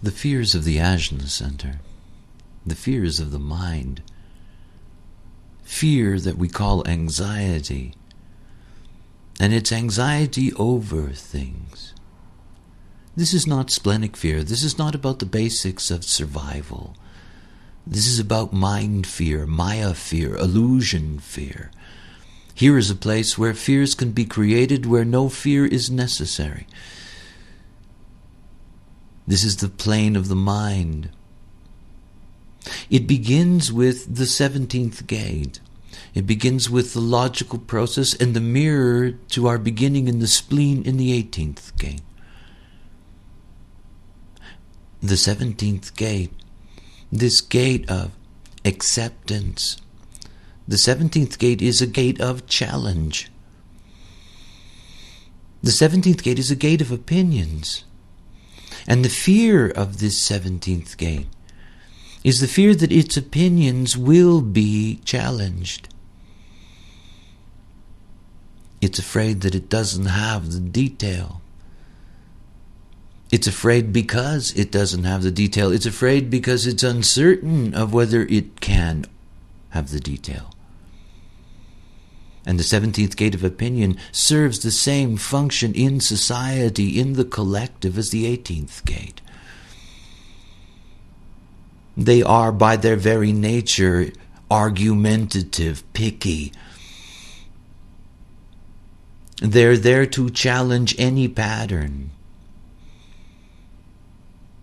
The fears of the Ajna Center, the fears of the mind, fear that we call anxiety, and it's anxiety over things. This is not splenic fear. This is not about the basics of survival. This is about mind fear, maya fear, illusion fear. Here is a place where fears can be created where no fear is necessary. This is the plane of the mind. It begins with the 17th gate. It begins with the logical process and the mirror to our beginning in the spleen in the 18th gate. The 17th gate, this gate of acceptance. The 17th gate is a gate of challenge. The 17th gate is a gate of opinions. And the fear of this 17th gate is the fear that its opinions will be challenged. It's afraid that it doesn't have the detail. It's afraid because it doesn't have the detail. It's afraid because it's uncertain of whether it can have the detail. And the 17th gate of opinion serves the same function in society, in the collective, as the 18th gate. They are, by their very nature, argumentative, picky. They're there to challenge any pattern.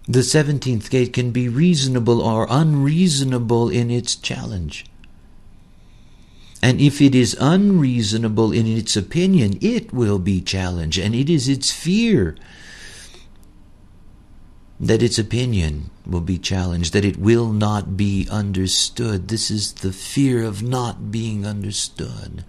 The 17th gate can be reasonable or unreasonable in its challenge. And if it is unreasonable in its opinion, it will be challenged. And it is its fear that its opinion will be challenged, that it will not be understood. This is the fear of not being understood.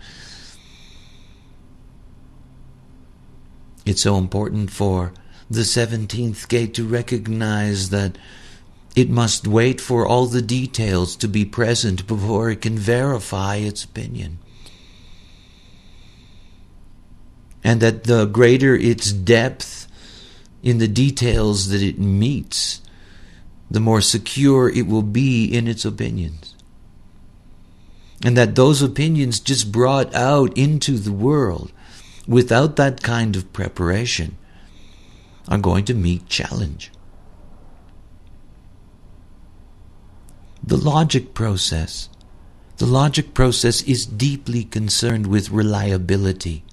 It's so important for the 17th gate to recognize that it must wait for all the details to be present before it can verify its opinion. And that the greater its depth in the details that it meets, the more secure it will be in its opinions. And that those opinions just brought out into the world without that kind of preparation are going to meet challenge. The logic process is deeply concerned with reliability.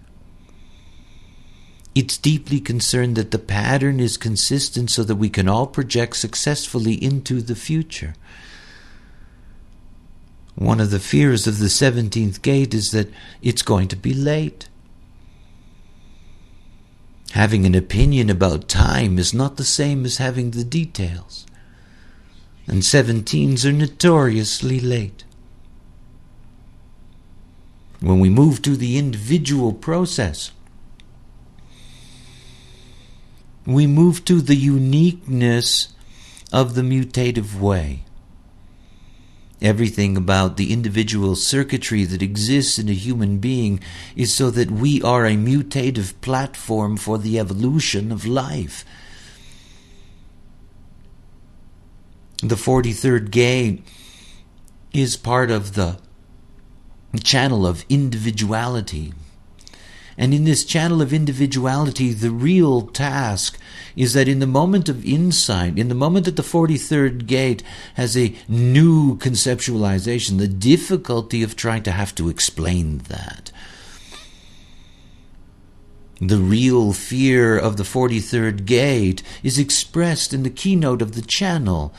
It's deeply concerned that the pattern is consistent so that we can all project successfully into the future. One of the fears of the 17th gate is that it's going to be late. Having an opinion about time is not the same as having the details. And 17s are notoriously late. When we move to the individual process, we move to the uniqueness of the mutative way. Everything about the individual circuitry that exists in a human being is so that we are a mutative platform for the evolution of life. The 43rd gate is part of the channel of individuality. And in this channel of individuality, the real task is that in the moment of insight, in the moment that the 43rd gate has a new conceptualization, the difficulty of trying to have to explain that. The real fear of the 43rd gate is expressed in the keynote of the channel.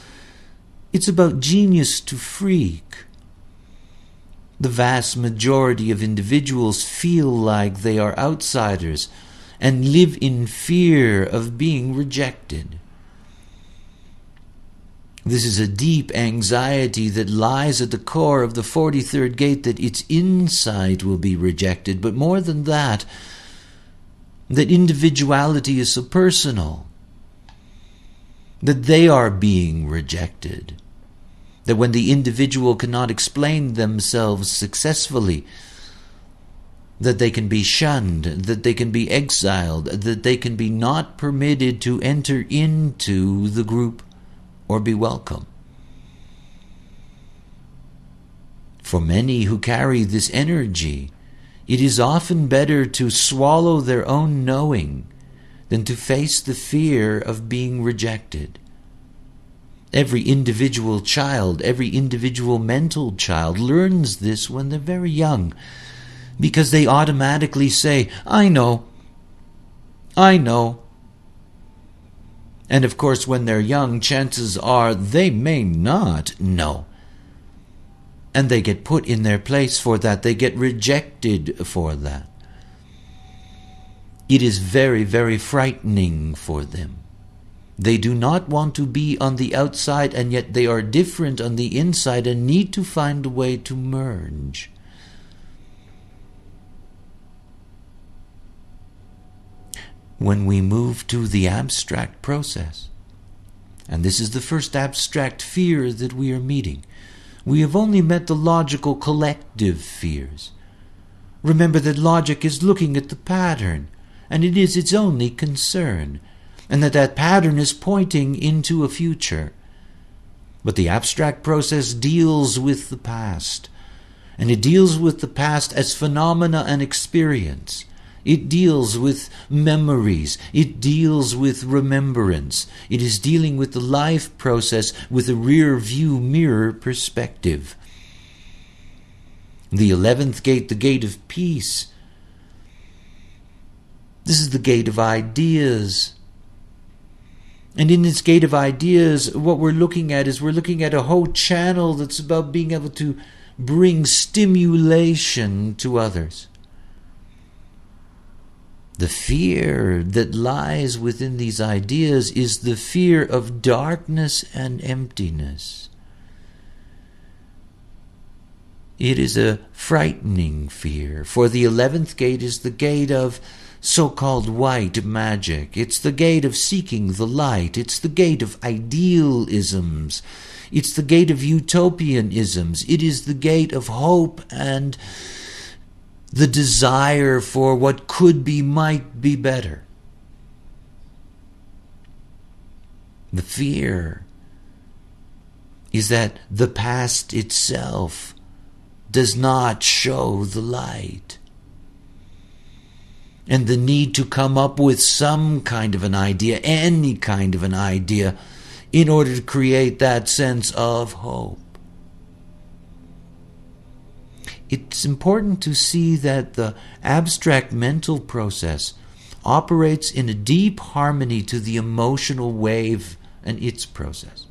It's about genius to freak. The vast majority of individuals feel like they are outsiders and live in fear of being rejected. This is a deep anxiety that lies at the core of the 43rd gate, that its insight will be rejected. But more than that individuality is so personal, that they are being rejected. That when the individual cannot explain themselves successfully, that they can be shunned, that they can be exiled, that they can be not permitted to enter into the group. or be welcome. For many who carry this energy, it is often better to swallow their own knowing than to face the fear of being rejected. Every individual child, every individual mental child learns this when they're very young, because they automatically say, I know. And of course, when they're young, chances are they may not know. And they get put in their place for that. They get rejected for that. It is very, very frightening for them. They do not want to be on the outside, and yet they are different on the inside and need to find a way to merge. When we move to the abstract process, and this is the first abstract fear that we are meeting, we have only met the logical collective fears. Remember that logic is looking at the pattern, and it is its only concern, and that pattern is pointing into a future. But the abstract process deals with the past, and it deals with the past as phenomena and experience. It deals with memories. It deals with remembrance. It is dealing with the life process with a rear view mirror perspective. The 11th gate, the gate of peace. This is the gate of ideas. And in this gate of ideas, what we're looking at is a whole channel that's about being able to bring stimulation to others. The fear that lies within these ideas is the fear of darkness and emptiness. It is a frightening fear, for the 11th gate is the gate of so-called white magic. It's the gate of seeking the light. It's the gate of idealisms. It's the gate of utopianisms. It is the gate of hope and the desire for what could be, might be better. The fear is that the past itself does not show the light. And the need to come up with some kind of an idea, any kind of an idea, in order to create that sense of hope. It's important to see that the abstract mental process operates in a deep harmony to the emotional wave and its process.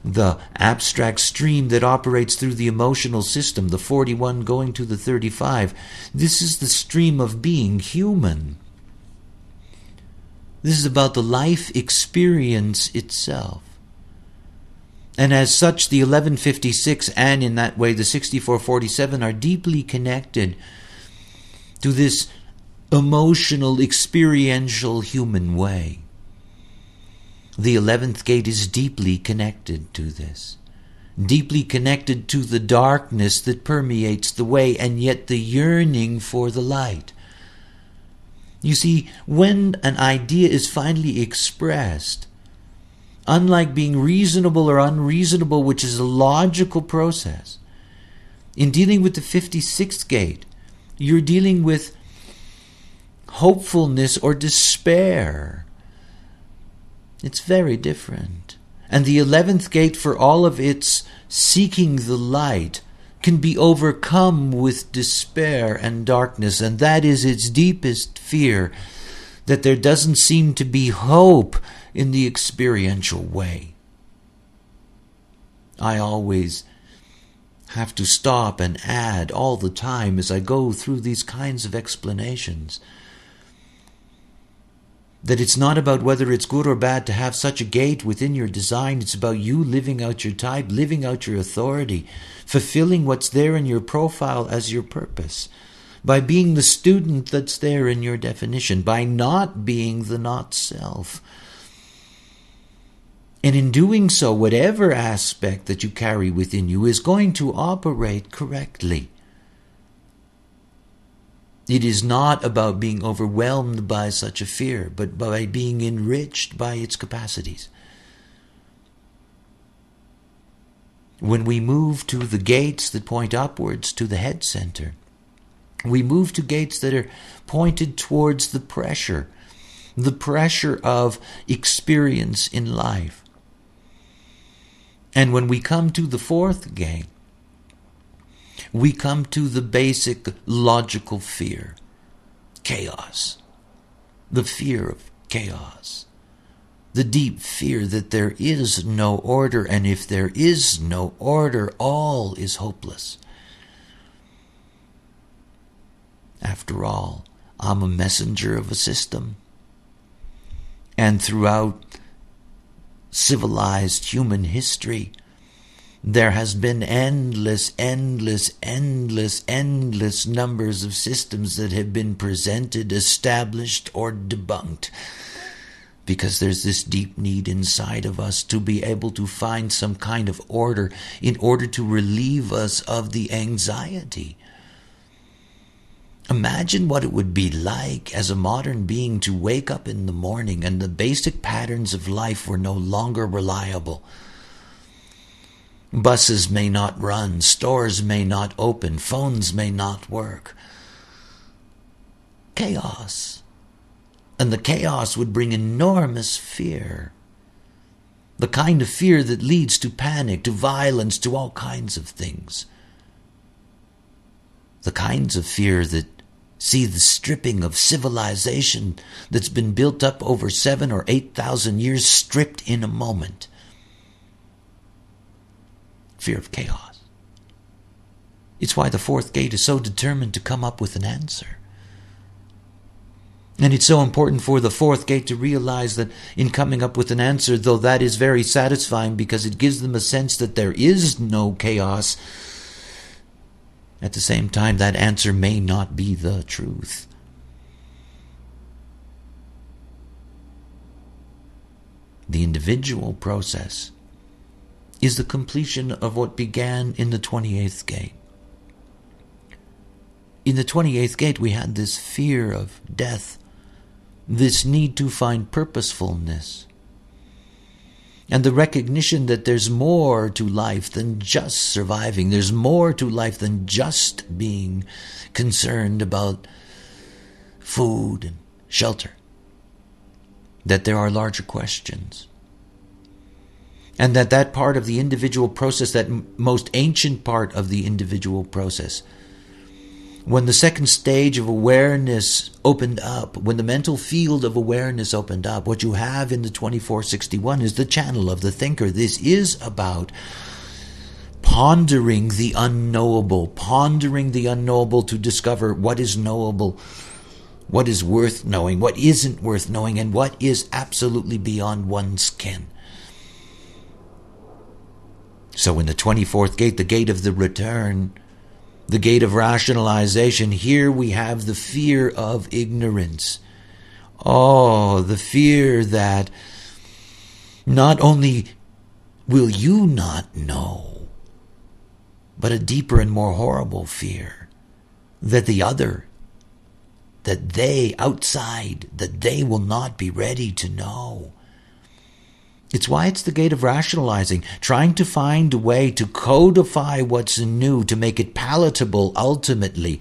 The abstract stream that operates through the emotional system, the 41 going to the 35, this is the stream of being human. This is about the life experience itself. And as such, the 1156 and in that way the 6447 are deeply connected to this emotional, experiential human way. The 11th gate is deeply connected to this, deeply connected to the darkness that permeates the way, and yet the yearning for the light. You see, when an idea is finally expressed, unlike being reasonable or unreasonable, which is a logical process, in dealing with the 56th gate, you're dealing with hopefulness or despair. It's very different. And the 11th gate, for all of its seeking the light, can be overcome with despair and darkness, and that is its deepest fear, that there doesn't seem to be hope in the experiential way. I always have to stop and add all the time as I go through these kinds of explanations that it's not about whether it's good or bad to have such a gate within your design. It's about you living out your type, living out your authority, fulfilling what's there in your profile as your purpose, by being the student that's there in your definition, by not being the not self. And in doing so, whatever aspect that you carry within you is going to operate correctly. It is not about being overwhelmed by such a fear, but by being enriched by its capacities. When we move to the gates that point upwards to the head center, we move to gates that are pointed towards the pressure of experience in life. And when we come to the fourth gate, we come to the basic logical fear, chaos, the fear of chaos, the deep fear that there is no order, and if there is no order, all is hopeless. After all, I'm a messenger of a system, and throughout civilized human history, there has been endless numbers of systems that have been presented, established, or debunked. Because there's this deep need inside of us to be able to find some kind of order in order to relieve us of the anxiety. Imagine what it would be like as a modern being to wake up in the morning and the basic patterns of life were no longer reliable. Buses may not run, stores may not open, phones may not work. Chaos. And the chaos would bring enormous fear. The kind of fear that leads to panic, to violence, to all kinds of things. The kinds of fear that see the stripping of civilization that's been built up over 7,000 or 8,000 years stripped in a moment. Fear of chaos. It's why the fourth gate is so determined to come up with an answer. And it's so important for the fourth gate to realize that in coming up with an answer, though that is very satisfying because it gives them a sense that there is no chaos, at the same time that answer may not be the truth. The individual process is the completion of what began in the 28th gate. In the 28th gate we had this fear of death, this need to find purposefulness, and the recognition that there's more to life than just surviving. There's more to life than just being concerned about food and shelter. That there are larger questions. And that part of the individual process, that most ancient part of the individual process, when the second stage of awareness opened up, when the mental field of awareness opened up, what you have in the 2461 is the channel of the thinker. This is about pondering the unknowable to discover what is knowable, what is worth knowing, what isn't worth knowing, and what is absolutely beyond one's ken. So in the 24th gate, the gate of the return, the gate of rationalization, here we have the fear of ignorance. Oh, the fear that not only will you not know, but a deeper and more horrible fear that the other, that they outside, that they will not be ready to know. It's why it's the gate of rationalizing, trying to find a way to codify what's new, to make it palatable ultimately,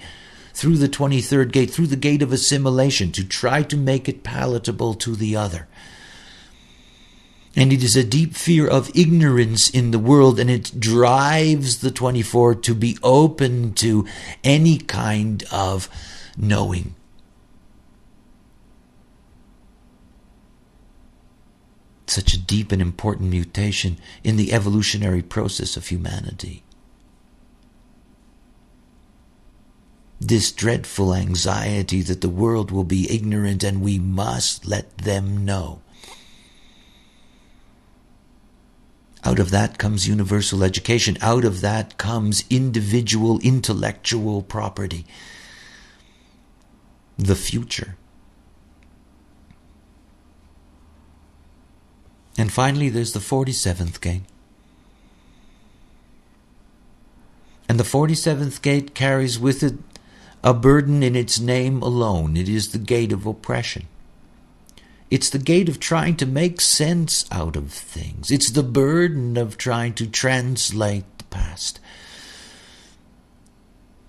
through the 23rd gate, through the gate of assimilation, to try to make it palatable to the other. And it is a deep fear of ignorance in the world, and it drives the 24 to be open to any kind of knowing. Such a deep and important mutation in the evolutionary process of humanity. This dreadful anxiety that the world will be ignorant and we must let them know. Out of that comes universal education. Out of that comes individual intellectual property. The future. And finally, there's the 47th gate. And the 47th gate carries with it a burden in its name alone. It is the gate of oppression. It's the gate of trying to make sense out of things. It's the burden of trying to translate the past.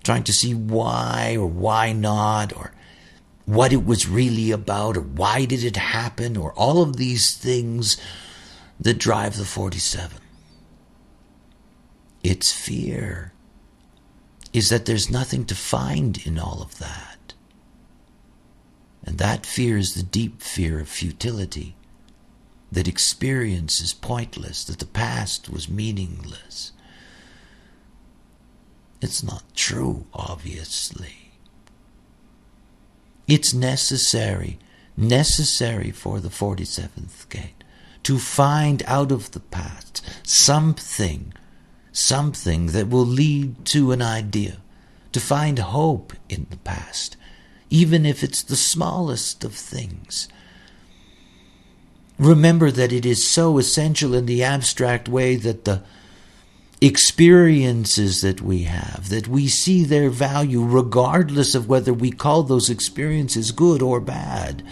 Trying to see why or why not, or what it was really about, or why did it happen, or all of these things that drive the 47. Its fear is that there's nothing to find in all of that. And that fear is the deep fear of futility, that experience is pointless, that the past was meaningless. It's not true, obviously. It's necessary for the 47th gate to find out of the past something that will lead to an idea, to find hope in the past, even if it's the smallest of things. Remember that it is so essential in the abstract way that the experiences that we have, that we see their value regardless of whether we call those experiences good or bad.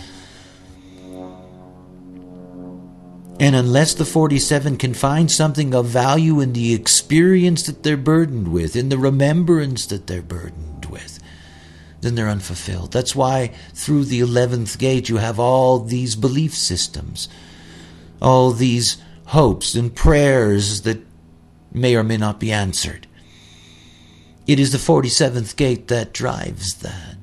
And unless the 47 can find something of value in the experience that they're burdened with, in the remembrance that they're burdened with, then they're unfulfilled. That's why through the 11th gate you have all these belief systems, all these hopes and prayers that may or may not be answered. It is the 47th gate that drives that.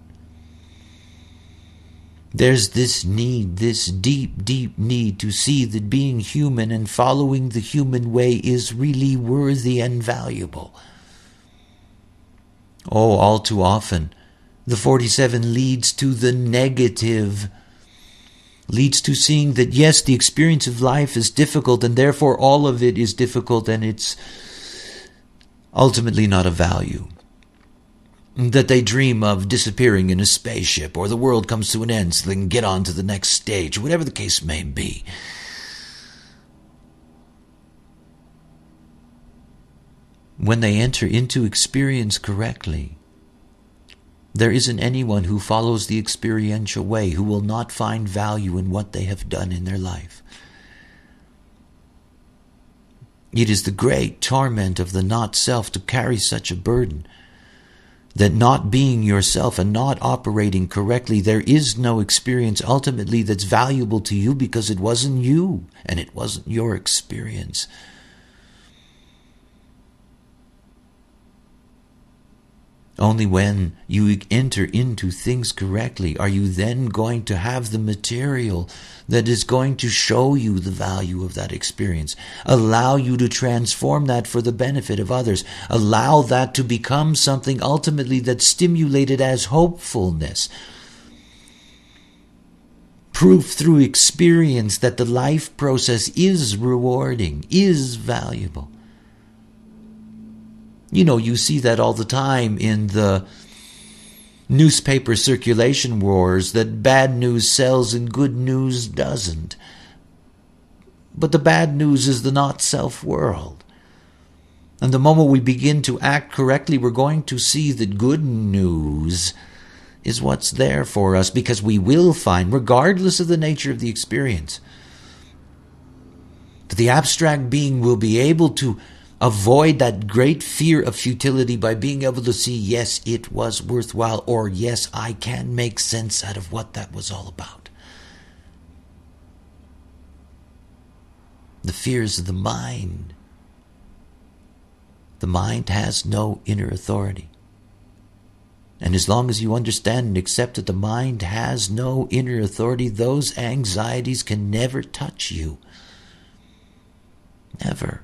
There's this need, this deep, deep need to see that being human and following the human way is really worthy and valuable. Oh, all too often, the 47 leads to the negative, leads to seeing that yes, the experience of life is difficult and therefore all of it is difficult and it's ultimately not of value. That they dream of disappearing in a spaceship, or the world comes to an end so they can get on to the next stage, or whatever the case may be. When they enter into experience correctly, there isn't anyone who follows the experiential way who will not find value in what they have done in their life. It is the great torment of the not-self to carry such a burden, that not being yourself and not operating correctly, there is no experience ultimately that's valuable to you because it wasn't you and it wasn't your experience. Only when you enter into things correctly are you then going to have the material that is going to show you the value of that experience. Allow you to transform that for the benefit of others. Allow that to become something ultimately that's stimulated as hopefulness. Proof through experience that the life process is rewarding, is valuable. You know, you see that all the time in the newspaper circulation wars, that bad news sells and good news doesn't. But the bad news is the not-self world. And the moment we begin to act correctly, we're going to see that good news is what's there for us, because we will find, regardless of the nature of the experience, that the abstract being will be able to avoid that great fear of futility by being able to see, yes, it was worthwhile, or yes, I can make sense out of what that was all about. The fears of the mind. The mind has no inner authority. And as long as you understand and accept that the mind has no inner authority, those anxieties can never touch you. Never.